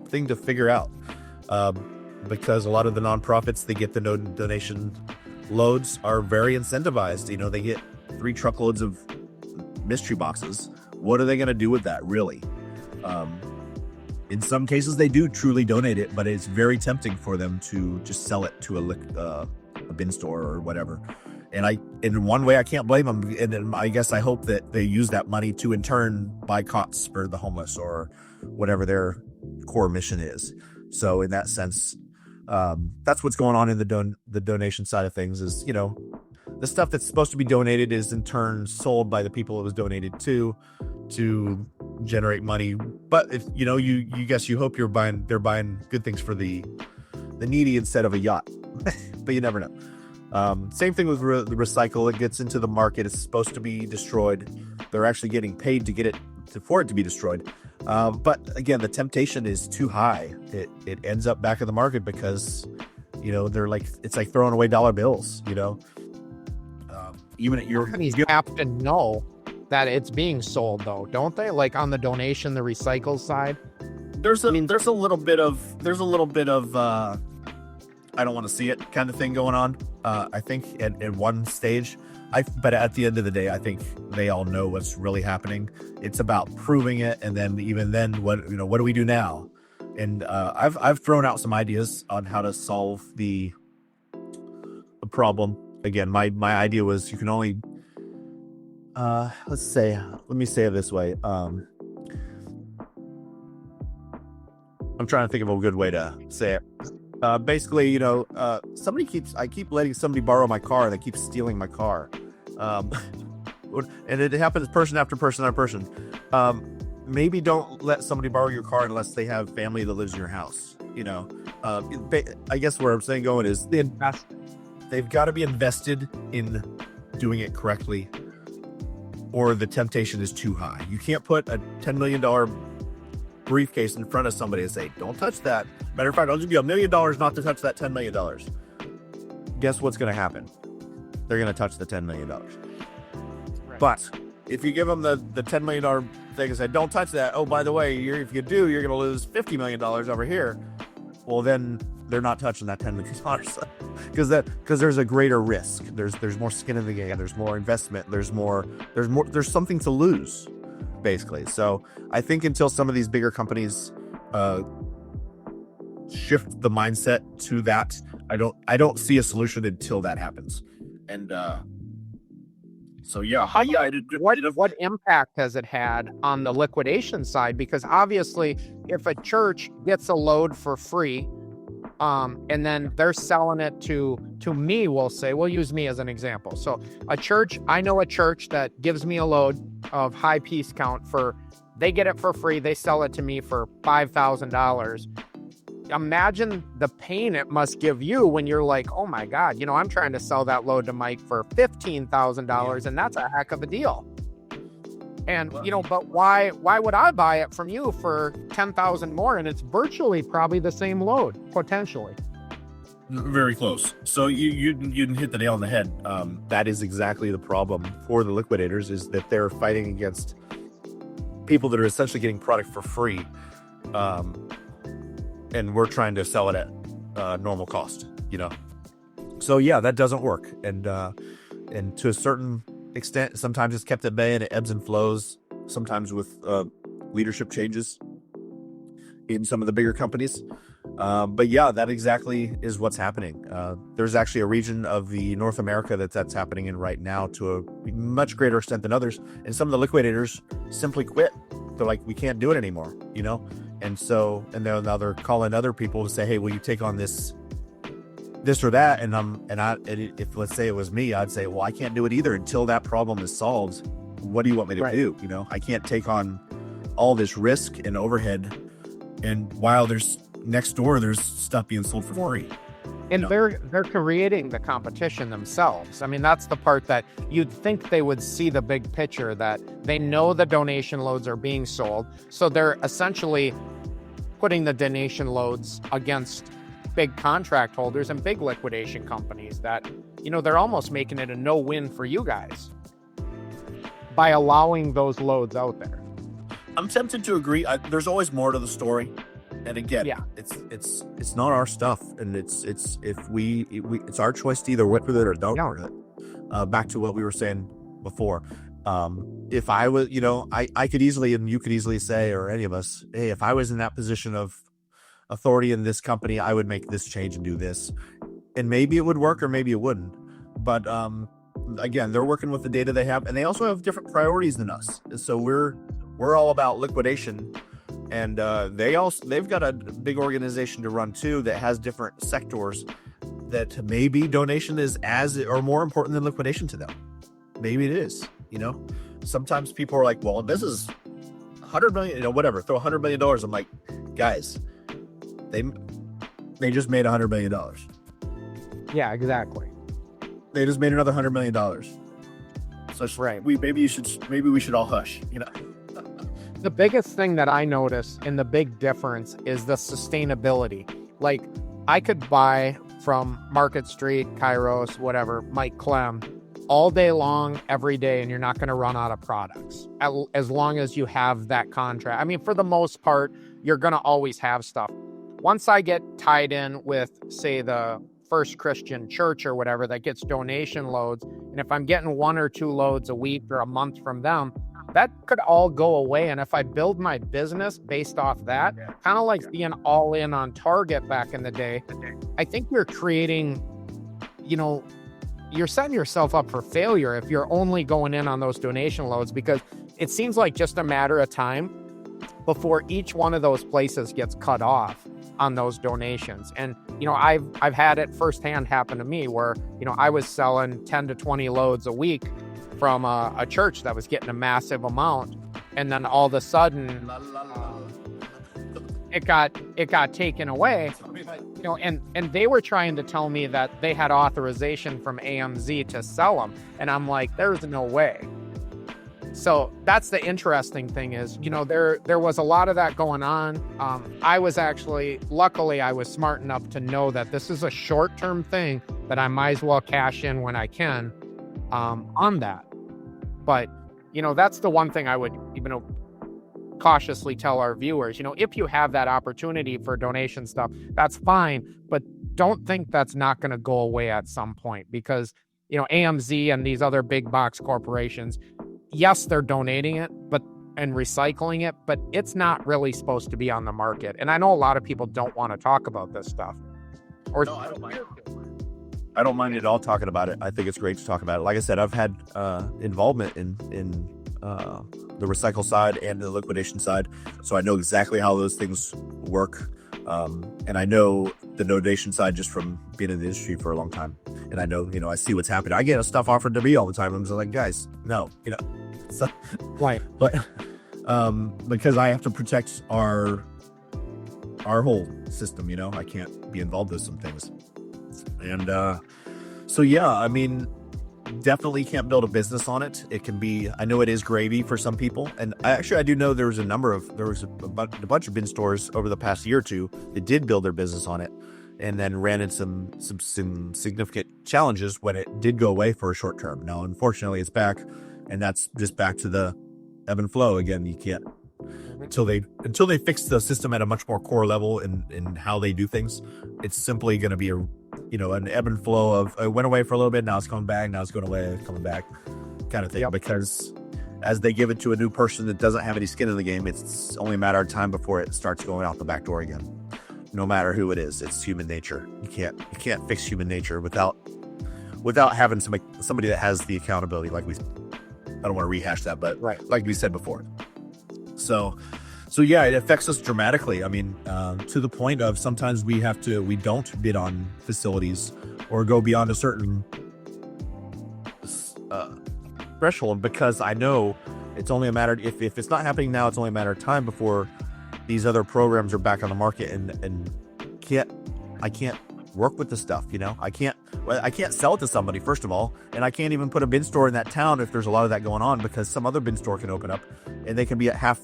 thing to figure out, because a lot of the nonprofits, they get the donation loads are very incentivized. They get 3 truckloads of mystery boxes. What are they going to do with that, really? In some cases, they do truly donate it, but it's very tempting for them to just sell it to a bin store or whatever. And in one way, I can't blame them. And then I guess I hope that they use that money to, in turn, buy cots for the homeless or whatever their core mission is. So in that sense, that's what's going on in the donation side of things. Is the stuff that's supposed to be donated is in turn sold by the people it was donated to generate money. But if you hope they're buying good things for the needy instead of a yacht. But you never know. Same thing with the recycle. It gets into the market. It's supposed to be destroyed. They're actually getting paid to get it for it to be destroyed. But again, the temptation is too high. It ends up back in the market because, it's like throwing away dollar bills, even at your Companies have to know that it's being sold, though, don't they? Like on the donation, the recycle side. there's a little bit of I don't want to see it kind of thing going on. I think at one stage, but at the end of the day, I think they all know what's really happening. It's about proving it, and then even then, what do we do now? And I've thrown out some ideas on how to solve the problem. Again, my idea was you can only let me say it this way. I'm trying to think of a good way to say it. Basically, I keep letting somebody borrow my car, and they keep stealing my car. And it happens person after person after person. Maybe don't let somebody borrow your car unless they have family that lives in your house. I guess where I'm saying going is they've got to be invested in doing it correctly, or the temptation is too high. You can't put a $10 million briefcase in front of somebody and say, don't touch that. Matter of fact, I'll give you $1 million not to touch that $10 million. Guess what's going to happen? They're going to touch the $10 million. Right. But if you give them the $10 million thing and say, don't touch that. Oh, by the way, if you do, you're going to lose $50 million over here. Well, then they're not touching that $10 million because there's a greater risk. There's more skin in the game. There's more investment. There's something to lose, basically. So I think until some of these bigger companies shift the mindset to that, I don't see a solution until that happens. And what impact has it had on the liquidation side? Because obviously, if a church gets a load for free, and then they're selling it to me, we'll use me as an example. So I know a church that gives me a load of high piece count they get it for free. They sell it to me for $5,000. Imagine the pain it must give you when you're like, oh my God, I'm trying to sell that load to Mike for $15,000, and that's a heck of a deal. And, but why would I buy it from you for $10,000 more? And it's virtually probably the same load, potentially. Very close. So you hit the nail on the head. That is exactly the problem for the liquidators, is that they're fighting against people that are essentially getting product for free. And we're trying to sell it at normal cost, So yeah, that doesn't work. And to a certain extent, sometimes it's kept at bay and it ebbs and flows, sometimes with leadership changes in some of the bigger companies. But yeah, that exactly is what's happening. There's actually a region of the North America that's happening in right now to a much greater extent than others. And some of the liquidators simply quit. They're like, we can't do it anymore, And now they're calling other people to say, hey, will you take on this or that? And if let's say it was me, I'd say, well, I can't do it either until that problem is solved. What do you want me to do? I can't take on all this risk and overhead. And while there's next door, there's stuff being sold for free. And they're creating the competition themselves. I mean, that's the part that you'd think they would see the big picture, that they know the donation loads are being sold. So they're essentially putting the donation loads against big contract holders and big liquidation companies that, they're almost making it a no-win for you guys by allowing those loads out there. I'm tempted to agree. There's always more to the story. And again, it's not our stuff, and it's our choice to either work with it or don't work with it. Back to what we were saying before. If I was, I could easily, and you could easily say, or any of us, hey, if I was in that position of authority in this company, I would make this change and do this, and maybe it would work or maybe it wouldn't. But again, they're working with the data they have, and they also have different priorities than us. So we're all about liquidation. And they've got a big organization to run too that has different sectors that maybe donation is as or more important than liquidation to them. Maybe it is. Sometimes people are like, well, this is $100 million, whatever. Throw $100 million. I'm like, guys, they just made $100 million. Yeah, exactly. they just made another $100 million. So Right. maybe we should all hush. The biggest thing that I notice and the big difference is the sustainability. Like, I could buy from Market Street, Kairos, whatever, Mike Klemm, all day long, every day, and you're not going to run out of products as long as you have that contract. I mean, for the most part, you're going to always have stuff. Once I get tied in with, say, the First Christian Church or whatever that gets donation loads, and if I'm getting 1 or 2 loads a week or a month from them, that could all go away. And if I build my business based off that, kind of like being all in on Target back in the day, I think you're creating, you're setting yourself up for failure if you're only going in on those donation loads, because it seems like just a matter of time before each one of those places gets cut off on those donations. And, I've had it firsthand happen to me where, I was selling 10 to 20 loads a week from a church that was getting a massive amount, and then all of a sudden it got taken away, and they were trying to tell me that they had authorization from AMZ to sell them, and I'm like, there's no way. So that's the interesting thing is, there was a lot of that going on. Luckily I was smart enough to know that this is a short-term thing that I might as well cash in when I can on that. But, that's the one thing I would, cautiously tell our viewers, if you have that opportunity for donation stuff, that's fine, but don't think that's not going to go away at some point, because, AMZ and these other big box corporations, yes, they're donating it, and recycling it, but it's not really supposed to be on the market. And I know a lot of people don't want to talk about this stuff. No, I don't mind. I don't mind at all talking about it. I think it's great to talk about it. Like I said, I've had involvement in the recycle side and the liquidation side, so I know exactly how those things work. And I know the donation side just from being in the industry for a long time. And I know, I see what's happening. I get stuff offered to me all the time. I'm just like, guys, no, so, Right. But because I have to protect our whole system, I can't be involved with some things. And so, yeah, I mean, definitely can't build a business on it. It can be, I know it is gravy for some people. And I do know there was a bunch of bin stores over the past year or two that did build their business on it, and then ran into some significant challenges when it did go away for a short term. Now, unfortunately, it's back, and that's just back to the ebb and flow again. You can't, until they fix the system at a much more core level in how they do things, it's simply going to be an ebb and flow of, it went away for a little bit, now it's coming back, now it's going away, coming back kind of thing. Yep. Because as they give it to a new person that doesn't have any skin in the game, it's only a matter of time before it starts going out the back door again. No matter who it is, it's human nature. You can't fix human nature without having somebody that has the accountability. I don't want to rehash that, but right, like we said before. So yeah, it affects us dramatically. I mean, to the point of sometimes we don't bid on facilities or go beyond a certain threshold, because I know it's only a matter, if it's not happening now, it's only a matter of time before these other programs are back on the market, and I can't work with the stuff, I can't sell it to somebody, first of all, and I can't even put a bin store in that town if there's a lot of that going on, because some other bin store can open up and they can be at half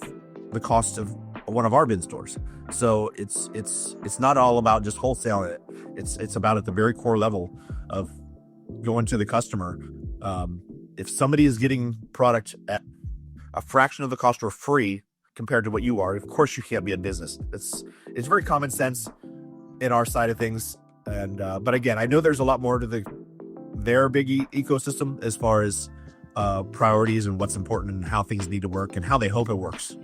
the cost of one of our bin stores. So it's not all about just wholesaling it. It's about at the very core level of going to the customer. If somebody is getting product at a fraction of the cost or free compared to what you are, of course you can't be in business. It's very common sense in our side of things. And but again, I know there's a lot more to their big ecosystem as far as priorities and what's important and how things need to work and how they hope it works,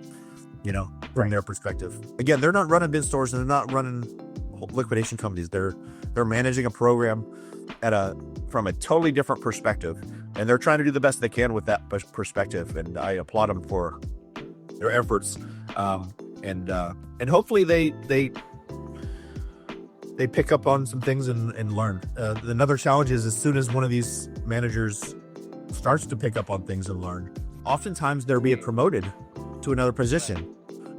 from their perspective. Again, they're not running bin stores and they're not running liquidation companies. They're managing a program from a totally different perspective, and they're trying to do the best they can with that perspective. And I applaud them for their efforts. And hopefully they pick up on some things and learn. Another challenge is, as soon as one of these managers starts to pick up on things and learn, oftentimes they're being promoted to another position,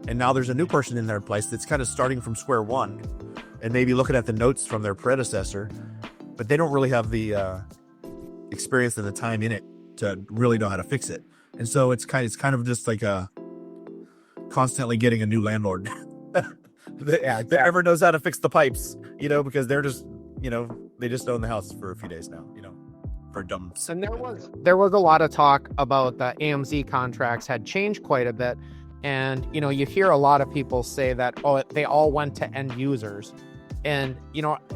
and now there's a new person in their place that's kind of starting from square one and maybe looking at the notes from their predecessor, but they don't really have the experience and the time in it to really know how to fix it. And so it's kind of just like a constantly getting a new landlord that ever knows how to fix the pipes, because they're just, they just own the house for a few days now, for dumb. And there was a lot of talk about the AMZ contracts had changed quite a bit. And, you hear a lot of people say that, they all went to end users. And,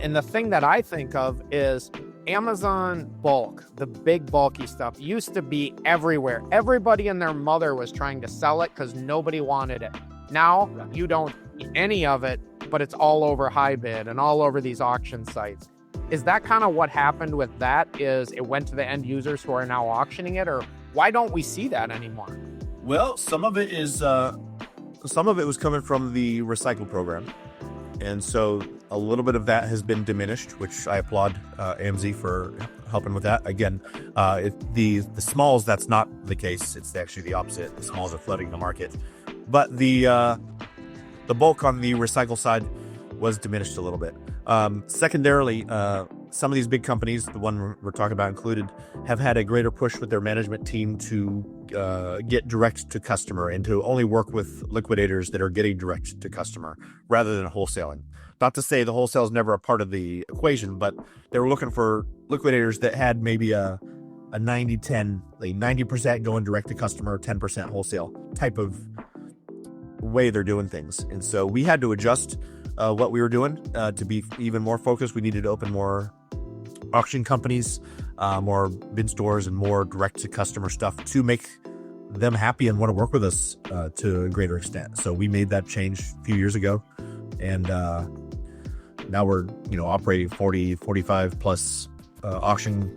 and the thing that I think of is Amazon bulk, the big bulky stuff, used to be everywhere. Everybody and their mother was trying to sell it because nobody wanted it. Now you don't see any of it, but it's all over HiBid and all over these auction sites. Is that kind of what happened with that? Is it went to the end users who are now auctioning it, or why don't we see that anymore? Well, some of it was coming from the recycle program. And so a little bit of that has been diminished, which I applaud AMZ for helping with that. Again, the smalls, that's not the case. It's actually the opposite. The smalls are flooding the market. But the bulk on the recycle side was diminished a little bit. Secondarily, some of these big companies, the one we're talking about included, have had a greater push with their management team to get direct to customer and to only work with liquidators that are getting direct to customer rather than wholesaling. Not to say the wholesale is never a part of the equation, but they were looking for liquidators that had maybe a 90-10, like 90% going direct to customer, 10% wholesale type of way they're doing things. And so we had to adjust what we were doing to be even more focused. We needed to open more auction companies, more bin stores, and more direct to customer stuff to make them happy and want to work with us to a greater extent. So we made that change a few years ago, and now we're operating 45 plus auction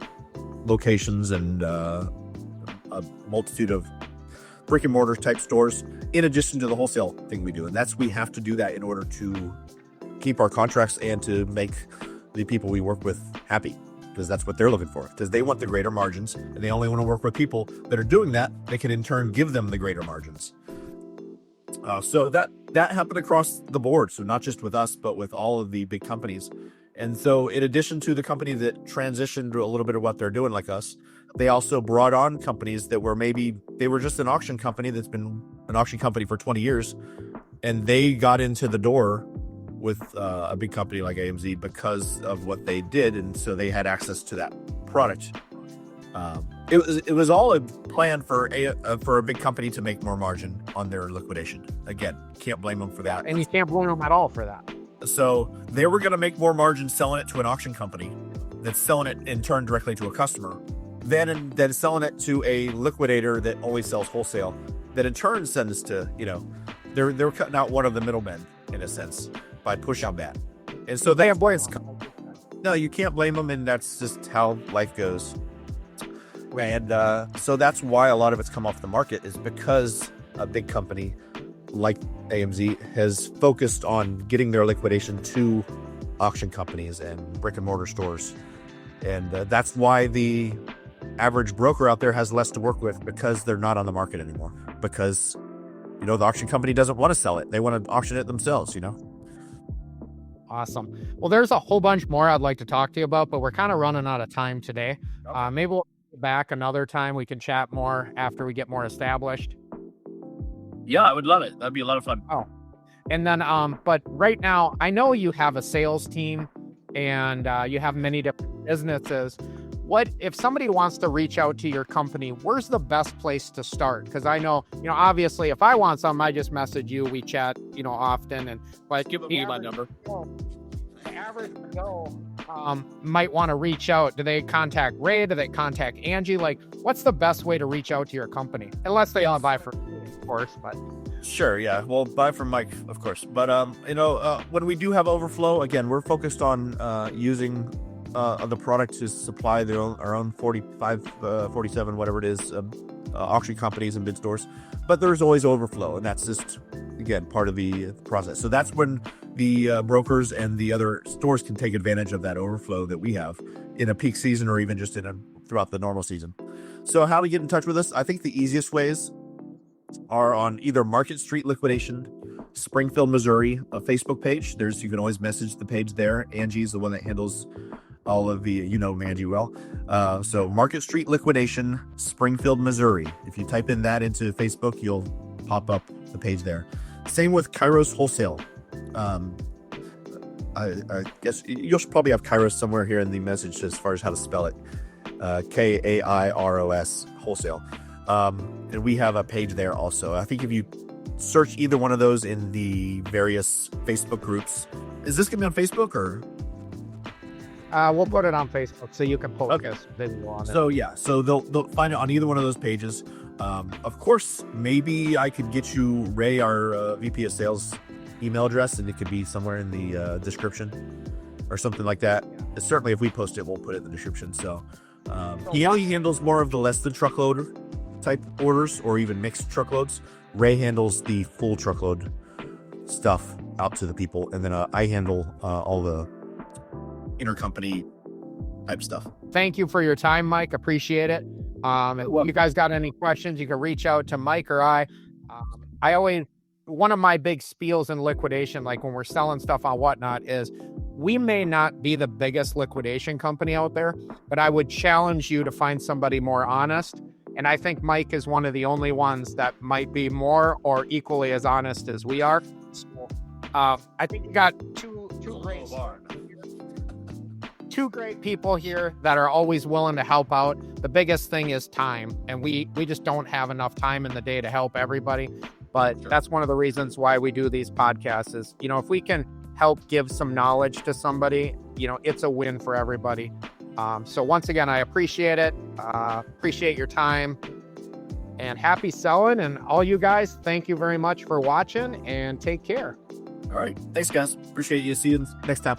locations and a multitude of brick and mortar type stores in addition to the wholesale thing we do. And we have to do that in order to keep our contracts and to make the people we work with happy, because that's what they're looking for, because they want the greater margins, and they only want to work with people that are doing that. They can in turn give them the greater margins. So that happened across the board. So not just with us, but with all of the big companies. And so in addition to the company that transitioned a little bit of what they're doing like us, they also brought on companies that were they were just an auction company that's been an auction company for 20 years. And they got into the door with a big company like AMZ because of what they did. And so they had access to that product. It was all a plan for a big company to make more margin on their liquidation. Again, can't blame them for that. And you can't blame them at all for that. So they were going to make more margin selling it to an auction company that's selling it in turn directly to a customer than selling it to a liquidator that only sells wholesale, that in turn sends to, they're cutting out one of the middlemen in a sense by pushing that. And so they have blames. No, you can't blame them, and that's just how life goes. And so that's why a lot of it's come off the market, is because a big company like AMZ has focused on getting their liquidation to auction companies and brick and mortar stores. And that's why the average broker out there has less to work with, because they're not on the market anymore, because the auction company doesn't want to sell it. They want to auction it themselves. Awesome. Well, there's a whole bunch more I'd like to talk to you about, but we're kind of running out of time today. Maybe we'll get back another time. We can chat more after we get more established. Yeah, I would love it. That'd be a lot of fun. Oh, and then, but right now, I know you have a sales team and you have many different businesses. What if somebody wants to reach out to your company? Where's the best place to start? Because I know, obviously, if I want something, I just message you. We chat, often, but give me my number. The average Joe might want to reach out. Do they contact Ray? Do they contact Angie? Like, what's the best way to reach out to your company? Unless they all buy from me, of course, but. Sure, yeah. Well, buy from Mike, of course. But, when we do have overflow, again, we're focused on using the product to supply our own 45, 47, whatever it is, auction companies and bid stores. But there's always overflow, and that's just, again, part of the process. So that's when the brokers and the other stores can take advantage of that overflow that we have in a peak season, or even just throughout the normal season. So how to get in touch with us? I think the easiest ways are on either Market Street Liquidation, Springfield, Missouri, a Facebook page. You can always message the page there. Angie's the one that handles all of the, Mandy well. So Market Street Liquidation, Springfield, Missouri. If you type in that into Facebook, you'll pop up the page there. Same with Kairos Wholesale. I guess you'll probably have Kairos somewhere here in the message as far as how to spell it. Kairos Wholesale. And we have a page there also. I think if you search either one of those in the various Facebook groups, is this going to be on Facebook or? We'll put it on Facebook so you can post this video on it. So yeah, so they'll find it on either one of those pages. Of course, maybe I could get you Ray, our VP of Sales, email address, and it could be somewhere in the description or something like that. Certainly, if we post it, we'll put it in the description. So he handles more of the less than truckload type orders or even mixed truckloads. Ray handles the full truckload stuff out to the people, and then I handle all the intercompany type stuff. Thank you for your time, Mike. Appreciate it. If you guys got any questions, you can reach out to Mike or I. One of my big spiels in liquidation, like when we're selling stuff on Whatnot, is we may not be the biggest liquidation company out there, but I would challenge you to find somebody more honest. And I think Mike is one of the only ones that might be more or equally as honest as we are. So, I think you got two great people here that are always willing to help out. The biggest thing is time, and we just don't have enough time in the day to help everybody. But that's one of the reasons why we do these podcasts is, if we can help give some knowledge to somebody, it's a win for everybody. So once again, I appreciate it. Appreciate your time, and happy selling. And all you guys, thank you very much for watching, and take care. All right. Thanks, guys. Appreciate you. See you next time.